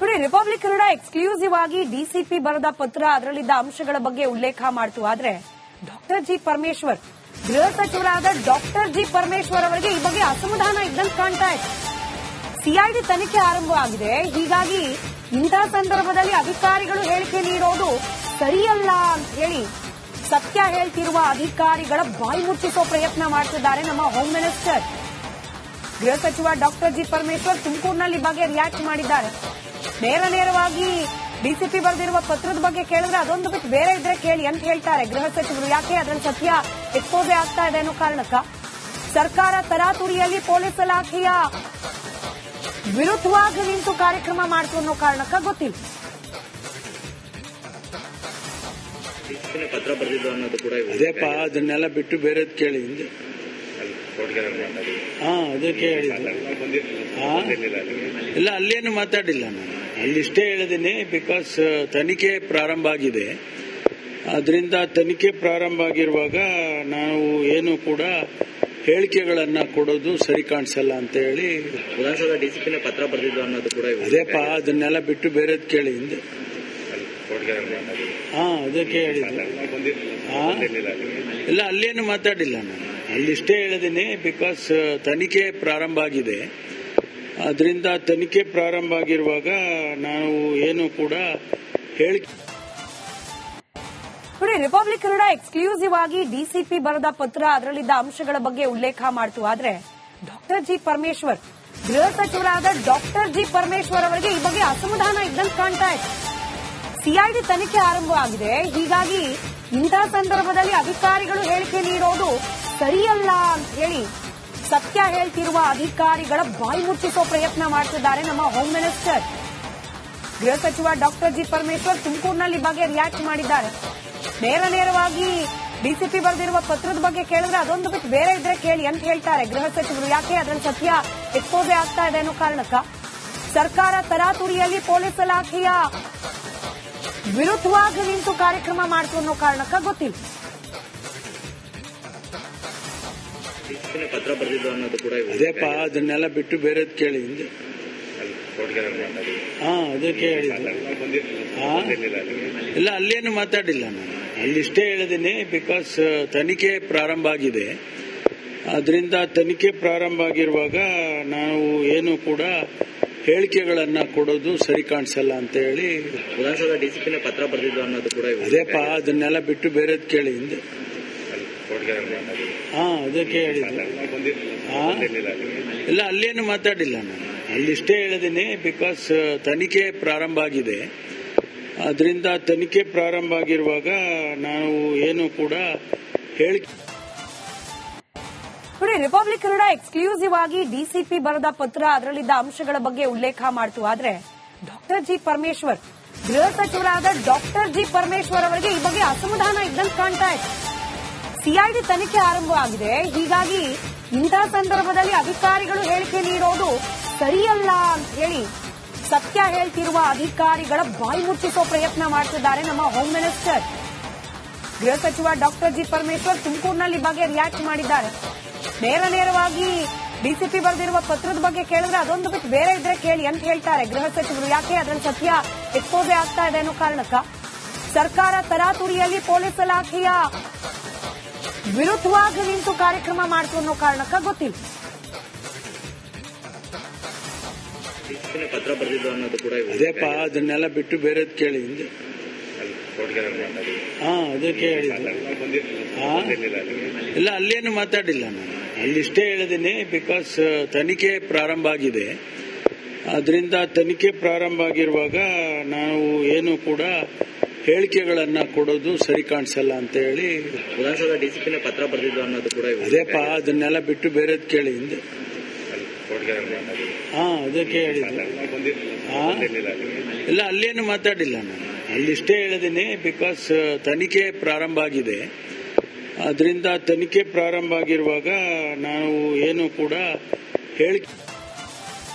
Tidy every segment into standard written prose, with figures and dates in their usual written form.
ನೋಡಿ, republic Kannada exclusive ಆಗಿ DCP ಬರೆದ ಪತ್ರ, ಅದರಲ್ಲಿದ್ದ ಅಂಶಗಳ ಬಗ್ಗೆ ಉಲ್ಲೇಖ ಮಾಡ್ತು. ಆದ್ರೆ ಡಾಕ್ಟರ್ ಜಿ ಪರಮೇಶ್ವರ್, ಗೃಹ ಸಚಿವರಾದ ಡಾಕ್ಟರ್ ಜಿ ಪರಮೇಶ್ವರ್ ಅವರಿಗೆ ಈ ಬಗ್ಗೆ ಅಸಮಾಧಾನ ಇದ್ದಂತೆ ಕಾಣ್ತಾ ಇದೆ. ಸಿಐಡಿ ತನಿಖೆ ಆರಂಭವಾಗಿದೆ. ಹೀಗಾಗಿ ಇಂತಹ ಸಂದರ್ಭದಲ್ಲಿ ಅಧಿಕಾರಿಗಳು ಹೇಳಿಕೆ ನೀಡೋದು ಸರಿಯಲ್ಲ ಅಂತ ಹೇಳಿ ಸತ್ಯ ಹೇಳ್ತಿರುವ ಅಧಿಕಾರಿಗಳ ಬಾಯಿ ಮುಚ್ಚಿಸೋ ಪ್ರಯತ್ನ ಮಾಡ್ತಿದ್ದಾರೆ ನಮ್ಮ ಹೋಮ್ ಮಿನಿಸ್ಟರ್. ಗೃಹ ಸಚಿವ ಡಾಕ್ಟರ್ ಜಿ ಪರಮೇಶ್ವರ್ ತುಮಕೂರಿನಲ್ಲಿ ಬಗ್ಗೆ ರಿಯಾಕ್ಟ್ ಮಾಡಿದ್ದಾರೆ. ನೇರವಾಗಿ ಡಿಸಿಪಿ ಬರೆದಿರುವ ಪತ್ರದ ಬಗ್ಗೆ ಕೇಳಿದ್ರೆ ಅದೊಂದು ಬಿಟ್ಟು ಬೇರೆ ಇದ್ರೆ ಕೇಳಿ ಅಂತ ಹೇಳ್ತಾರೆ ಗೃಹ ಸಚಿವರು. ಯಾಕೆ ಅದರಲ್ಲಿ ಸತ್ಯ ಎಕ್ಸ್ಪೋಸೆ ಆಗ್ತಾ ಇದೆ ಅನ್ನೋ ಕಾರಣಕ್ಕ ಸರ್ಕಾರ ತರಾತುರಿಯಲ್ಲಿ ಪೊಲೀಸ್ ಇಲಾಖೆಯ ವಿರುದ್ಧವಾಗಿ ನಿಂತು ಕಾರ್ಯಕ್ರಮ ಮಾಡ್ತು ಅನ್ನೋ ಕಾರಣಕ್ಕ ಗೊತ್ತಿಲ್ಲ. ಪತ್ರ ಬರೆದಿದ್ದು ಅನ್ನೋದು ಕೂಡ ಅದೇಪ್ಪ, ಅದನ್ನೆಲ್ಲ ಬಿಟ್ಟು ಬೇರೆದ್ ಕೇಳಿ ಹಿಂದೆ. ಅದಕ್ಕೆ ಇಲ್ಲ, ಅಲ್ಲೇನು ಮಾತಾಡಿಲ್ಲ ನಾನು. ಅಲ್ಲಿಷ್ಟೇ ಹೇಳಿದ್ದೀನಿ, ಬಿಕಾಸ್ ತನಿಖೆ ಪ್ರಾರಂಭ ಆಗಿದೆ. ಅದರಿಂದ ತನಿಖೆ ಪ್ರಾರಂಭ ಆಗಿರುವಾಗ ನಾವು ಏನು ಕೂಡ ಹೇಳಿಕೆಗಳನ್ನ ಕೊಡೋದು ಸರಿ ಕಾಣಿಸಲ್ಲ ಅಂತ ಹೇಳಿ ವಿಧಾನಸೌಧ ಡಿಸಿಪಿನ ಪತ್ರ ಬರೆದಿದ್ದು ಅನ್ನೋದು ಕೂಡ ಅದೇಪ್ಪ, ಅದನ್ನೆಲ್ಲ ಬಿಟ್ಟು ಬೇರೆದ್ ಕೇಳಿ ಹಿಂದೆ. ಅದಕ್ಕೆ ಇಲ್ಲ, ಅಲ್ಲೇನು ಮಾತಾಡಿಲ್ಲ ನಾನು. ಅಲ್ಲಿಷ್ಟೇ ಹೇಳಿದ್ದೀನಿ, ಬಿಕಾಸ್ ತನಿಖೆ ಪ್ರಾರಂಭ ಆಗಿದೆ. ಅದರಿಂದ ತನಿಖೆ ಪ್ರಾರಂಭ ಆಗಿರುವಾಗ ನಾವು ಏನು ಕೂಡ ಹೇಳಿಕೆ. ನೋಡಿ, ರಿಪಬ್ಲಿಕ್ ಕನ್ನಡ ಎಕ್ಸ್ಕ್ಲೂಸಿವ್ ಆಗಿ ಡಿಸಿಪಿ ಬರೆದ ಪತ್ರ, ಅದರಲ್ಲಿದ್ದ ಅಂಶಗಳ ಬಗ್ಗೆ ಉಲ್ಲೇಖ ಮಾಡ್ತು. ಆದ್ರೆ ಡಾಕ್ಟರ್ ಜಿ ಪರಮೇಶ್ವರ್, ಗೃಹ ಸಚಿವರಾದ ಡಾಕ್ಟರ್ ಜಿ ಪರಮೇಶ್ವರ್ ಅವರಿಗೆ ಈ ಬಗ್ಗೆ ಅಸಮಾಧಾನ ಇದ್ದಂತೆ ಕಾಣ್ತಾ ಇದೆ. ಸಿಐಡಿ ತನಿಖೆ ಆರಂಭವಾಗಿದೆ. ಹೀಗಾಗಿ ಇಂತಹ ಸಂದರ್ಭದಲ್ಲಿ ಅಧಿಕಾರಿಗಳು ಹೇಳಿಕೆ ನೀಡೋದು ಸರಿಯಲ್ಲ ಅಂತ ಹೇಳಿ ಸತ್ಯ ಹೇಳ್ತಿರುವ ಅಧಿಕಾರಿಗಳ ಬಾಯಿ ಮುಚ್ಚಿಸೋ ಪ್ರಯತ್ನ ಮಾಡ್ತಿದ್ದಾರೆ ನಮ್ಮ ಹೋಮ್ ಮಿನಿಸ್ಟರ್. ಗೃಹ ಸಚಿವ ಡಾಕ್ಟರ್ ಜಿ ಪರಮೇಶ್ವರ್ ತುಮಕೂರಿನಲ್ಲಿ ಬಗ್ಗೆ ರಿಯಾಕ್ಟ್ ಮಾಡಿದ್ದಾರೆ. ನೇರವಾಗಿ ಡಿಸಿಪಿ ಬರೆದಿರುವ ಪತ್ರದ ಬಗ್ಗೆ ಕೇಳಿದ್ರೆ ಅದೊಂದು ಬಿಟ್ಟು ಬೇರೆ ಇದ್ರೆ ಕೇಳಿ ಅಂತ ಹೇಳ್ತಾರೆ ಗೃಹ ಸಚಿವರು. ಯಾಕೆ ಅದರಲ್ಲಿ ಸತ್ಯ ಎಕ್ಸ್ಪೋಸೆ ಆಗ್ತಾ ಇದೆ ಅನ್ನೋ ಕಾರಣಕ್ಕ ಸರ್ಕಾರ ತರಾತುರಿಯಲ್ಲಿ ಪೊಲೀಸ್ ಇಲಾಖೆಯ ವಿರುದ್ಧವಾಗಿ ನಿಂತು ಕಾರ್ಯಕ್ರಮ ಮಾಡ್ತು ಅನ್ನೋ ಕಾರಣಕ್ಕ ಗೊತ್ತಿಲ್ಲ. ಪತ್ರ ಬರೆದಿದ್ದು ಅನ್ನೋದು ಕೂಡ ಅದೇಪ್ಪ, ಅದನ್ನೆಲ್ಲ ಬಿಟ್ಟು ಬೇರೆದ್ ಕೇಳಿ ಹಿಂದೆ. ಅದಕ್ಕೆ ಇಲ್ಲ, ಅಲ್ಲೇನು ಮಾತಾಡಿಲ್ಲ ನಾನು. ಅಲ್ಲಿಷ್ಟೇ ಹೇಳಿದ್ದೀನಿ, ಬಿಕಾಸ್ ತನಿಖೆ ಪ್ರಾರಂಭ ಆಗಿದೆ. ಅದರಿಂದ ತನಿಖೆ ಪ್ರಾರಂಭ ಆಗಿರುವಾಗ ನಾವು ಏನು ಕೂಡ ಹೇಳಿಕೆಗಳನ್ನ ಕೊಡೋದು ಸರಿ ಕಾಣಿಸಲ್ಲ ಅಂತ ಹೇಳಿ ವಿಧಾನಸೌಧ ಡಿಸಿಪಿನ ಪತ್ರ ಬರೆದಿದ್ದು ಅನ್ನೋದು ಕೂಡ ಅದೇಪ್ಪ, ಅದನ್ನೆಲ್ಲ ಬಿಟ್ಟು ಬೇರೆದ್ ಕೇಳಿ ಹಿಂದೆ. ಅದಕ್ಕೆ ಇಲ್ಲ, ಅಲ್ಲೇನು ಮಾತಾಡಿಲ್ಲ ನಾನು. ಅಲ್ಲಿಷ್ಟೇ ಹೇಳಿದ್ದೀನಿ, ಬಿಕಾಸ್ ತನಿಖೆ ಪ್ರಾರಂಭ ಆಗಿದೆ. ಅದರಿಂದ ತನಿಖೆ ಪ್ರಾರಂಭ ಆಗಿರುವಾಗ ನಾವು ಏನು ಕೂಡ ಹೇಳಿಕೆ. ನೋಡಿ, ರಿಪಬ್ಲಿಕ್ ಕನ್ನಡ ಎಕ್ಸ್ಕ್ಲೂಸಿವ್ ಆಗಿ ಡಿಸಿಪಿ ಬರೆದ ಪತ್ರ, ಅದರಲ್ಲಿದ್ದ ಅಂಶಗಳ ಬಗ್ಗೆ ಉಲ್ಲೇಖ ಮಾಡ್ತು. ಆದ್ರೆ ಡಾಕ್ಟರ್ ಜಿ ಪರಮೇಶ್ವರ್, ಗೃಹ ಸಚಿವರಾದ ಡಾಕ್ಟರ್ ಜಿ ಪರಮೇಶ್ವರ್ ಅವರಿಗೆ ಈ ಬಗ್ಗೆ ಅಸಮಾಧಾನ ಇದ್ದಂತೆ ಕಾಣ್ತಾ ಇದೆ. ಸಿಐಡಿ ತನಿಖೆ ಆರಂಭವಾಗಿದೆ. ಹೀಗಾಗಿ ಇಂತಹ ಸಂದರ್ಭದಲ್ಲಿ ಅಧಿಕಾರಿಗಳು ಹೇಳಿಕೆ ನೀಡೋದು ಸರಿಯಲ್ಲ ಅಂತ ಹೇಳಿ ಸತ್ಯ ಹೇಳ್ತಿರುವ ಅಧಿಕಾರಿಗಳ ಬಾಯಿ ಮುಚ್ಚಿಸೋ ಪ್ರಯತ್ನ ಮಾಡ್ತಿದ್ದಾರೆ ನಮ್ಮ ಹೋಮ್ ಮಿನಿಸ್ಟರ್. ಗೃಹ ಸಚಿವ ಡಾಕ್ಟರ್ ಜಿ ಪರಮೇಶ್ವರ್ ತುಮಕೂರಿನಲ್ಲಿ ಬಗ್ಗೆ ರಿಯಾಕ್ಟ್ ಮಾಡಿದ್ದಾರೆ. ನೇರವಾಗಿ ಡಿಸಿಪಿ ಬರೆದಿರುವ ಪತ್ರದ ಬಗ್ಗೆ ಕೇಳಿದ್ರೆ ಅದೊಂದು ಬಿಟ್ಟು ಬೇರೆ ಇದ್ರೆ ಕೇಳಿ ಅಂತ ಹೇಳ್ತಾರೆ ಗೃಹ ಸಚಿವರು. ಯಾಕೆ ಅದರಲ್ಲಿ ಸತ್ಯ ಎಕ್ಸ್ಪೋಸೆ ಆಗ್ತಾ ಇದೆ ಅನ್ನೋ ಕಾರಣಕ್ಕ ಸರ್ಕಾರ ತರಾತುರಿಯಲ್ಲಿ ಪೊಲೀಸ್ ಇಲಾಖೆಯ ವಿರುದ್ಧವಾಗಿ ನಿಂತು ಕಾರ್ಯಕ್ರಮ ಮಾಡ್ತು ಅನ್ನೋ ಕಾರಣಕ್ಕ ಗೊತ್ತಿಲ್ಲ. ಪತ್ರ ಬರೆದಿದ್ದು ಅನ್ನೋದು ಕೂಡ ಅದೇಪ್ಪ, ಅದನ್ನೆಲ್ಲ ಬಿಟ್ಟು ಬೇರೆದ್ ಕೇಳಿ ಹಿಂದೆ. ಅದಕ್ಕೆ ಇಲ್ಲ, ಅಲ್ಲೇನು ಮಾತಾಡಿಲ್ಲ ನಾನು. ಅಲ್ಲಿಷ್ಟೇ ಹೇಳಿದ್ದೀನಿ, ಬಿಕಾಸ್ ತನಿಖೆ ಪ್ರಾರಂಭ ಆಗಿದೆ. ಅದರಿಂದ ತನಿಖೆ ಪ್ರಾರಂಭ ಆಗಿರುವಾಗ ನಾವು ಏನು ಕೂಡ ಹೇಳಿಕೆಗಳನ್ನ ಕೊಡೋದು ಸರಿ ಕಾಣಿಸಲ್ಲ ಅಂತ ಹೇಳಿ ವಿಧಾನಸೌಧ ಡಿಸಿಪಿನ ಪತ್ರ ಬರೆದಿದ್ದು ಅನ್ನೋದು ಕೂಡ ಅದೇಪ್ಪ, ಅದನ್ನೆಲ್ಲ ಬಿಟ್ಟು ಬೇರೆದ್ ಕೇಳಿ ಹಿಂದೆ. ಅದಕ್ಕೆ ಇಲ್ಲ, ಅಲ್ಲೇನು ಮಾತಾಡಿಲ್ಲ ನಾನು. ಅಲ್ಲಿಷ್ಟೇ ಹೇಳಿದ್ದೀನಿ, ಬಿಕಾಸ್ ತನಿಖೆ ಪ್ರಾರಂಭ ಆಗಿದೆ. ಅದರಿಂದ ತನಿಖೆ ಪ್ರಾರಂಭ ಆಗಿರುವಾಗ ನಾವು ಏನು ಕೂಡ ಹೇಳಿಕೆ.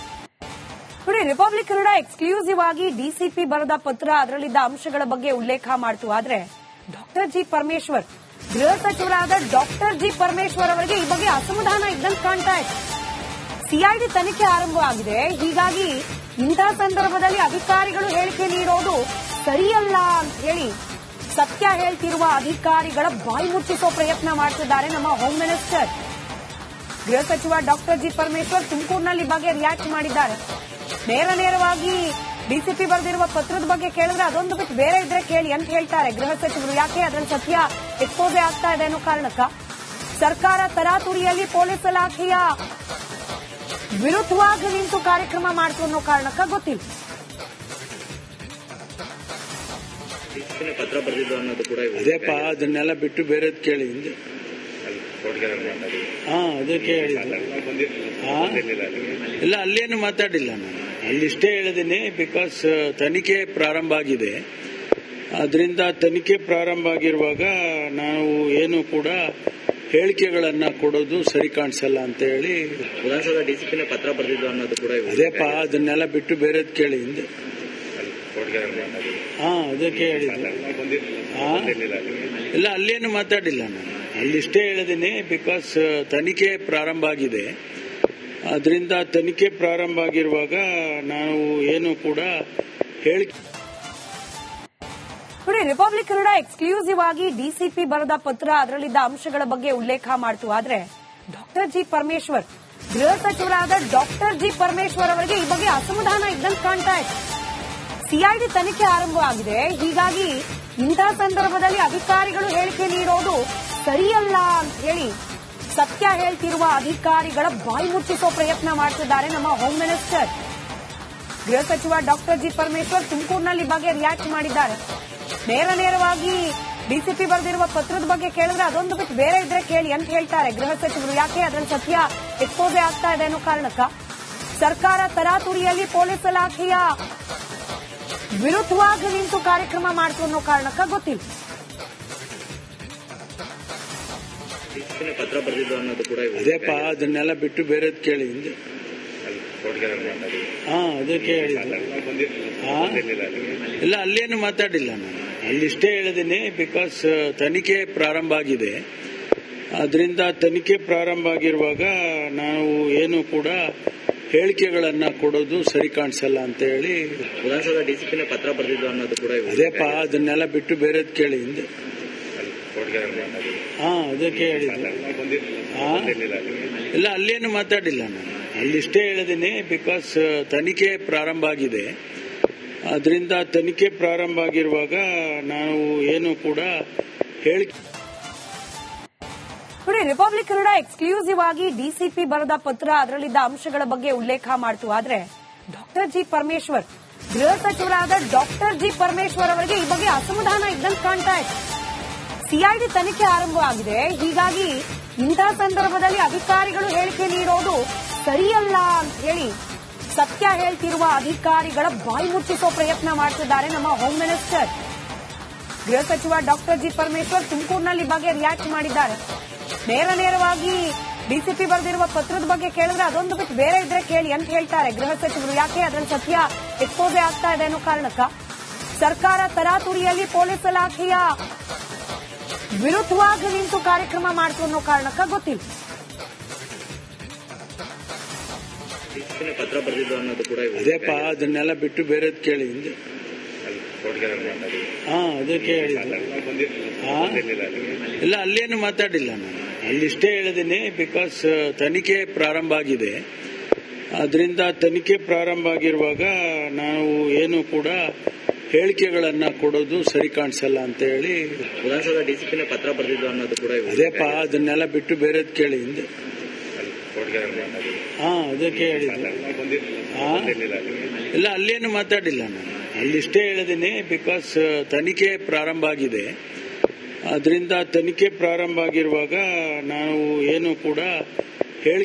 ನೋಡಿ, ರಿಪಬ್ಲಿಕ್ ಕನ್ನಡ ಎಕ್ಸ್ಕ್ಲೂಸಿವ್ ಆಗಿ ಡಿಸಿಪಿ ಬರೆದ ಪತ್ರ, ಅದರಲ್ಲಿದ್ದ ಅಂಶಗಳ ಬಗ್ಗೆ ಉಲ್ಲೇಖ ಮಾಡ್ತು. ಆದ್ರೆ ಡಾಕ್ಟರ್ ಜಿ ಪರಮೇಶ್ವರ್, ಗೃಹ ಸಚಿವರಾದ ಡಾಕ್ಟರ್ ಜಿ ಪರಮೇಶ್ವರ್ ಅವರಿಗೆ ಈ ಬಗ್ಗೆ ಅಸಮಾಧಾನ ಇದ್ದಂತೆ ಕಾಣ್ತಾ ಇದೆ. ಸಿಐಡಿ ತನಿಖೆ ಆರಂಭವಾಗಿದೆ. ಹೀಗಾಗಿ ಇಂಥ ಸಂದರ್ಭದಲ್ಲಿ ಅಧಿಕಾರಿಗಳು ಹೇಳಿಕೆ ನೀಡೋದು ಸರಿಯಲ್ಲ ಅಂತ ಹೇಳಿ ಸತ್ಯ ಹೇಳ್ತಿರುವ ಅಧಿಕಾರಿಗಳ ಬಾಯಿ ಮುಚ್ಚಿಸೋ ಪ್ರಯತ್ನ ಮಾಡ್ತಿದ್ದಾರೆ ನಮ್ಮ ಹೋಮ್ ಮಿನಿಸ್ಟರ್. ಗೃಹ ಸಚಿವ ಡಾಕ್ಟರ್ ಜಿ ಪರಮೇಶ್ವರ್ ತುಮಕೂರಿನಲ್ಲಿ ಬಗ್ಗೆ ರಿಯಾಕ್ಟ್ ಮಾಡಿದ್ದಾರೆ. ನೇರವಾಗಿ ಡಿಸಿಪಿ ಬರೆದಿರುವ ಪತ್ರದ ಬಗ್ಗೆ ಕೇಳಿದ್ರೆ ಅದೊಂದು ಬಿಟ್ಟು ಬೇರೆ ಇದ್ರೆ ಕೇಳಿ ಅಂತ ಹೇಳ್ತಾರೆ ಗೃಹ ಸಚಿವರು. ಯಾಕೆ ಅದರಲ್ಲಿ ಸತ್ಯ ಎಕ್ಸ್ಪೋಸೆ ಆಗ್ತಾ ಇದೆ ಅನ್ನೋ ಕಾರಣಕ್ಕ ಸರ್ಕಾರ ತರಾತುರಿಯಲ್ಲಿ ಪೊಲೀಸ್ ಇಲಾಖೆಯ ವಿರುದ್ಧವಾಗಿ ನಿಂತು ಕಾರ್ಯಕ್ರಮ ಮಾಡ್ತು ಅನ್ನೋ ಕಾರಣಕ್ಕ ಗೊತ್ತಿಲ್ಲ. ಡಿಸಿಪ್ಲಿನ್ ಪತ್ರ ಬರೆದಿದ್ದು ಅನ್ನೋದು ಕೂಡ ಅದೇಪ್ಪ ಅದನ್ನೆಲ್ಲ ಬಿಟ್ಟು ಬೇರೆದ್ ಕೇಳಿ ಹಿಂದೆ. ಅದಕ್ಕೆ ಹೇಳಿದ್ದು. ಇಲ್ಲ, ಅಲ್ಲೇನು ಮಾತಾಡಿಲ್ಲ ನಾನು. ಅಲ್ಲಿಷ್ಟೇ ಹೇಳಿದ್ದೀನಿ, ಬಿಕಾಸ್ ತನಿಖೆ ಪ್ರಾರಂಭ ಆಗಿದೆ. ಅದರಿಂದ ತನಿಖೆ ಪ್ರಾರಂಭ ಆಗಿರುವಾಗ ನಾವು ಏನು ಕೂಡ ಹೇಳಿಕೆಗಳನ್ನ ಕೊಡೋದು ಸರಿ ಕಾಣಿಸಲ್ಲ ಅಂತ ಹೇಳಿ ವಿಧಾನಸೌಧ ಡಿಸಿಪ್ಲಿನ್ ಪತ್ರ ಬರೆದಿದ್ದು ಅನ್ನೋದು ಕೂಡ ಅದೇಪ್ಪ ಅದನ್ನೆಲ್ಲ ಬಿಟ್ಟು ಬೇರೆದ್ ಕೇಳಿ ಹಿಂದೆ. ಅದಕ್ಕೆ ಹೇಳಿದ್ದು. ಇಲ್ಲ, ಅಲ್ಲೇನು ಮಾತಾಡಿಲ್ಲ ನಾನು. ಅಲ್ಲಿಷ್ಟೇ ಹೇಳಿದ್ದೀನಿ, ಬಿಕಾಸ್ ತನಿಖೆ ಪ್ರಾರಂಭ ಆಗಿದೆ. ಅದರಿಂದ ತನಿಖೆ ಪ್ರಾರಂಭ ಆಗಿರುವಾಗ ನಾವು ಏನು ಕೂಡ ಹೇಳಿಕೆ ನೋಡಿ, ರಿಪಬ್ಲಿಕ್ ಕನ್ನಡ ಎಕ್ಸ್ಕ್ಲೂಸಿವ್ ಆಗಿ ಡಿಸಿಪಿ ಬರೆದ ಪತ್ರ ಅದರಲ್ಲಿದ್ದ ಅಂಶಗಳ ಬಗ್ಗೆ ಉಲ್ಲೇಖ ಮಾಡ್ತು. ಆದ್ರೆ ಡಾಕ್ಟರ್ ಜಿ ಪರಮೇಶ್ವರ್, ಗೃಹ ಸಚಿವರಾದ ಡಾಕ್ಟರ್ ಜಿ ಪರಮೇಶ್ವರ್ ಅವರಿಗೆ ಈ ಬಗ್ಗೆ ಅಸಮಾಧಾನ ಇದ್ದಂತೆ ಕಾಣ್ತಾ ಇದೆ. ಸಿಐಡಿ ತನಿಖೆ ಆರಂಭವಾಗಿದೆ. ಹೀಗಾಗಿ ಇಂಥ ಸಂದರ್ಭದಲ್ಲಿ ಅಧಿಕಾರಿಗಳು ಹೇಳಿಕೆ ನೀಡೋದು ಸರಿಯಲ್ಲ ಅಂತ ಹೇಳಿ ಸತ್ಯ ಹೇಳ್ತಿರುವ ಅಧಿಕಾರಿಗಳ ಬಾಯಿ ಮುಚ್ಚಿಸೋ ಪ್ರಯತ್ನ ಮಾಡ್ತಿದ್ದಾರೆ ನಮ್ಮ ಹೋಮ್ ಮಿನಿಸ್ಟರ್. ಗೃಹ ಸಚಿವ ಡಾಕ್ಟರ್ ಜಿ ಪರಮೇಶ್ವರ್ ತುಮಕೂರಿನಲ್ಲಿ ಬಗ್ಗೆ ರಿಯಾಕ್ಟ್ ಮಾಡಿದ್ದಾರೆ. ನೇರವಾಗಿ ಡಿಸಿಪಿ ಬರೆದಿರುವ ಪತ್ರದ ಬಗ್ಗೆ ಕೇಳಿದ್ರೆ ಅದೊಂದು ಬಿಟ್ಟು ಬೇರೆ ಇದ್ರೆ ಕೇಳಿ ಅಂತ ಹೇಳ್ತಾರೆ ಗೃಹ ಸಚಿವರು. ಯಾಕೆ ಅದರಲ್ಲಿ ಸತ್ಯ ಎಕ್ಸ್ಪೋಸೆ ಆಗ್ತಾ ಇದೆ ಅನ್ನೋ ಕಾರಣಕ್ಕ ಸರ್ಕಾರ ತರಾತುರಿಯಲ್ಲಿ ಪೊಲೀಸ್ ಇಲಾಖೆಯ ವಿರುದ್ಧವಾಗಿ ನಿಂತು ಕಾರ್ಯಕ್ರಮ ಮಾಡ್ತು ಅನ್ನೋ ಕಾರಣಕ್ಕ ಗೊತ್ತಿಲ್ಲ. ಡಿಸಿಪ್ಲಿನ್ ಪತ್ರ ಬರೆದಿದ್ದು ಅನ್ನೋದು ಕೂಡ ಅದೇಪ್ಪ ಅದನ್ನೆಲ್ಲ ಬಿಟ್ಟು ಬೇರೆದ್ ಕೇಳಿ ಹಿಂದೆ. ಅದಕ್ಕೆ ಹೇಳಿದ್ದು. ಇಲ್ಲ, ಅಲ್ಲೇನು ಮಾತಾಡಿಲ್ಲ ನಾನು. ಅಲ್ಲಿಷ್ಟೇ ಹೇಳಿದ್ದೀನಿ, ಬಿಕಾಸ್ ತನಿಖೆ ಪ್ರಾರಂಭ ಆಗಿದೆ. ಅದರಿಂದ ತನಿಖೆ ಪ್ರಾರಂಭ ಆಗಿರುವಾಗ ನಾವು ಏನು ಕೂಡ ಹೇಳಿಕೆಗಳನ್ನ ಕೊಡೋದು ಸರಿ ಕಾಣಿಸಲ್ಲ ಅಂತ ಹೇಳಿ ವಿಧಾನಸೌಧ ಡಿಸಿಪ್ಲಿನ್ ಪತ್ರ ಬರೆದಿದ್ದು ಅನ್ನೋದು ಕೂಡ ಅದೇಪ್ಪ ಅದನ್ನೆಲ್ಲ ಬಿಟ್ಟು ಬೇರೆದ್ ಕೇಳಿ ಹಿಂದೆ. ಅದಕ್ಕೆ ಹೇಳಿದ್ದು. ಇಲ್ಲ, ಅಲ್ಲೇನು ಮಾತಾಡಿಲ್ಲ ನಾನು. ಅಲ್ಲಿಷ್ಟೇ ಹೇಳಿದ್ದೀನಿ, ಬಿಕಾಸ್ ತನಿಖೆ ಪ್ರಾರಂಭ ಆಗಿದೆ. ಅದರಿಂದ ತನಿಖೆ ಪ್ರಾರಂಭ ಆಗಿರುವಾಗ ನಾವು ಏನು ಕೂಡ ಹೇಳಿಕೆ ನೋಡಿ, ರಿಪಬ್ಲಿಕ್ ಕನ್ನಡ ಎಕ್ಸ್ಕ್ಲೂಸಿವ್ ಆಗಿ ಡಿಸಿಪಿ ಬರೆದ ಪತ್ರ ಅದರಲ್ಲಿದ್ದ ಅಂಶಗಳ ಬಗ್ಗೆ ಉಲ್ಲೇಖ ಮಾಡ್ತು. ಆದ್ರೆ ಡಾಕ್ಟರ್ ಜಿ ಪರಮೇಶ್ವರ್, ಗೃಹ ಸಚಿವರಾದ ಡಾಕ್ಟರ್ ಜಿ ಪರಮೇಶ್ವರ್ ಅವರಿಗೆ ಈ ಬಗ್ಗೆ ಅಸಮಾಧಾನ ಇದ್ದಂತೆ ಕಾಣ್ತಾ ಇದೆ. ಸಿಐಡಿ ತನಿಖೆ ಆರಂಭವಾಗಿದೆ. ಹೀಗಾಗಿ ಇಂಥ ಸಂದರ್ಭದಲ್ಲಿ ಅಧಿಕಾರಿಗಳು ಹೇಳಿಕೆ ನೀಡೋದು ಸರಿಯಲ್ಲ ಅಂತ ಹೇಳಿ ಸತ್ಯ ಹೇಳ್ತಿರುವ ಅಧಿಕಾರಿಗಳ ಬಾಯಿ ಮುಚ್ಚಿಸೋ ಪ್ರಯತ್ನ ಮಾಡ್ತಿದ್ದಾರೆ ನಮ್ಮ ಹೋಮ್ ಮಿನಿಸ್ಟರ್. ಗೃಹ ಸಚಿವ ಡಾಕ್ಟರ್ ಜಿ ಪರಮೇಶ್ವರ್ ತುಮಕೂರಿನಲ್ಲಿ ಬಗ್ಗೆ ರಿಯಾಕ್ಟ್ ಮಾಡಿದ್ದಾರೆ. ನೇರವಾಗಿ ಡಿಸಿಪಿ ಬರೆದಿರುವ ಪತ್ರದ ಬಗ್ಗೆ ಕೇಳಿದ್ರೆ ಅದೊಂದು ಬಿಟ್ಟು ಬೇರೆ ಇದ್ರೆ ಕೇಳಿ ಅಂತ ಹೇಳ್ತಾರೆ ಗೃಹ ಸಚಿವರು. ಯಾಕೆ ಅದರಲ್ಲಿ ಸತ್ಯ ಎಕ್ಸ್ಪೋಸೆ ಆಗ್ತಾ ಇದೆ ಅನ್ನೋ ಕಾರಣಕ್ಕ ಸರ್ಕಾರ ತರಾತುರಿಯಲ್ಲಿ ಪೊಲೀಸ್ ಇಲಾಖೆಯ ವಿರುದ್ಧವಾಗಿ ನಿಂತು ಕಾರ್ಯಕ್ರಮ ಮಾಡ್ತು ಅನ್ನೋ ಕಾರಣಕ್ಕ ಗೊತ್ತಿಲ್ಲ. ಡಿಸಿಪ್ಲಿನ್ ಪತ್ರ ಬರೆದಿದ್ದು ಅನ್ನೋದು ಕೂಡ ಅದೇಪ್ಪ ಅದನ್ನೆಲ್ಲ ಬಿಟ್ಟು ಬೇರೆದ್ ಕೇಳಿ ಹಿಂದೆ. ಅದಕ್ಕೆ ಹೇಳಿದ್ದು. ಇಲ್ಲ, ಅಲ್ಲೇನು ಮಾತಾಡಿಲ್ಲ ನಾನು. ಅಲ್ಲಿಷ್ಟೇ ಹೇಳಿದ್ದೀನಿ, ಬಿಕಾಸ್ ತನಿಖೆ ಪ್ರಾರಂಭ ಆಗಿದೆ. ಅದರಿಂದ ತನಿಖೆ ಪ್ರಾರಂಭ ಆಗಿರುವಾಗ ನಾವು ಏನು ಕೂಡ ಹೇಳಿಕೆಗಳನ್ನ ಕೊಡೋದು ಸರಿ ಕಾಣಿಸಲ್ಲ ಅಂತ ಹೇಳಿ ವಿಧಾನಸೌಧ ಡಿಸಿಪ್ಲಿನ್ ಪತ್ರ ಬರೆದಿದ್ದು ಅನ್ನೋದು ಕೂಡ ಅದೇಪ್ಪ ಅದನ್ನೆಲ್ಲ ಬಿಟ್ಟು ಬೇರೆದ್ ಕೇಳಿ ಹಿಂದೆ. ಅದಕ್ಕೆ ಹೇಳಿದ್ದು. ಇಲ್ಲ, ಅಲ್ಲೇನು ಮಾತಾಡಿಲ್ಲ ನಾನು. ಅಲ್ಲಿಷ್ಟೇ ಹೇಳಿದ್ದೀನಿ, ಬಿಕಾಸ್ ತನಿಖೆ ಪ್ರಾರಂಭ ಆಗಿದೆ. ಅದರಿಂದ ತನಿಖೆ ಪ್ರಾರಂಭ ಆಗಿರುವಾಗ ನಾವು ಏನು ಕೂಡ